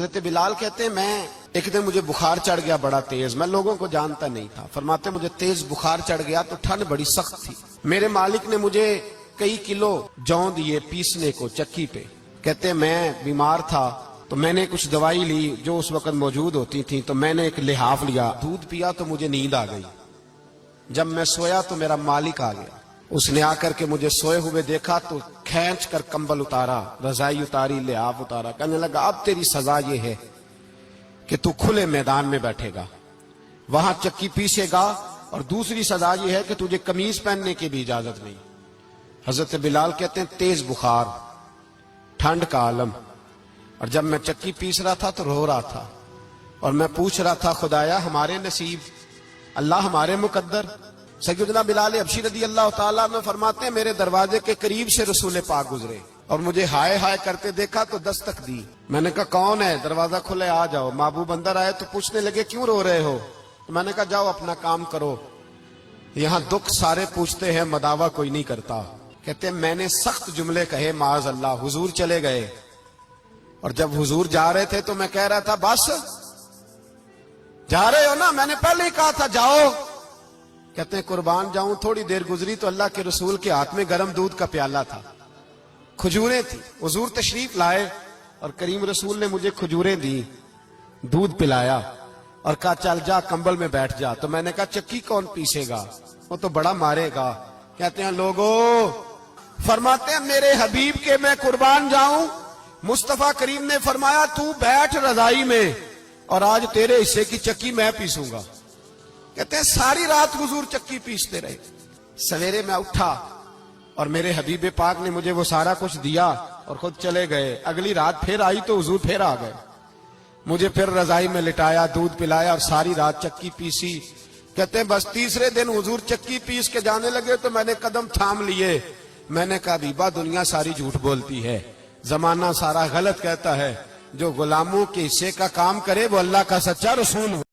حضرت بلال کہتے ہیں میں ایک دن مجھے بخار چڑھ گیا بڑا تیز، میں لوگوں کو جانتا نہیں تھا، فرماتے مجھے تیز بخار چڑھ گیا تو ٹھنڈ بڑی سخت تھی، میرے مالک نے مجھے کئی کلو جوں دیے پیسنے کو چکی پہ، کہتے ہیں میں بیمار تھا تو میں نے کچھ دوائی لی جو اس وقت موجود ہوتی تھی، تو میں نے ایک لحاف لیا، دودھ پیا تو مجھے نیند آ گئی، جب میں سویا تو میرا مالک آ گیا، اس نے آ کر کے مجھے سوئے ہوئے دیکھا تو کھینچ کر کمبل اتارا، رضائی اتاری، لحاف اتارا، کہنے لگا اب تیری سزا یہ ہے کہ تو کھلے میدان میں بیٹھے گا، وہاں چکی پیسے گا، اور دوسری سزا یہ ہے کہ تجھے قمیض پہننے کی بھی اجازت نہیں۔ حضرت بلال کہتے ہیں تیز بخار، ٹھنڈ کا عالم، اور جب میں چکی پیس رہا تھا تو رو رہا تھا، اور میں پوچھ رہا تھا خدایا ہمارے نصیب، اللہ ہمارے مقدر۔ سیدنا بلال حبشی رضی اللہ تعالیٰ عنہ فرماتے ہیں میرے دروازے کے قریب سے رسول پاک گزرے اور مجھے ہائے ہائے کرتے دیکھا تو دستک دی، میں نے کہا کون ہے؟ دروازہ کھلے آ جاؤ۔ محبوب اندر آئے تو پوچھنے لگے کیوں رو رہے ہو؟ تو میں نے کہا جاؤ اپنا کام کرو، یہاں دکھ سارے پوچھتے ہیں مداوا کوئی نہیں کرتا۔ کہتے ہیں میں نے سخت جملے کہے معاذ اللہ، حضور چلے گئے، اور جب حضور جا رہے تھے تو میں کہہ رہا تھا بس جا رہے ہو نا، میں نے پہلے ہی کہا تھا جاؤ۔ کہتے ہیں قربان جاؤں، تھوڑی دیر گزری تو اللہ کے رسول کے ہاتھ میں گرم دودھ کا پیالہ تھا، کھجوریں تھی، حضور تشریف لائے اور کریم رسول نے مجھے کھجوریں دی، دودھ پلایا اور کہا چل جا کمبل میں بیٹھ جا۔ تو میں نے کہا چکی کون پیسے گا؟ وہ تو بڑا مارے گا۔ کہتے ہیں لوگوں، فرماتے ہیں میرے حبیب کے میں قربان جاؤں، مصطفیٰ کریم نے فرمایا تو بیٹھ رضائی میں اور آج تیرے حصے کی چکی میں پیسوں گا۔ کہتے ہیں ساری رات حضور چکی پیستے رہے، سویرے میں اٹھا اور میرے حبیب پاک نے مجھے وہ سارا کچھ دیا اور خود چلے گئے۔ اگلی رات پھر آئی تو حضور پھر آ گئے، مجھے پھر رضائی میں لٹایا، دودھ پلایا اور ساری رات چکی پیسی۔ کہتے ہیں بس تیسرے دن حضور چکی پیس کے جانے لگے تو میں نے قدم تھام لیے، میں نے کہا بیبا دنیا ساری جھوٹ بولتی ہے، زمانہ سارا غلط کہتا ہے، جو غلاموں کے حصے کا کام کرے وہ اللہ کا سچا رسول ہو۔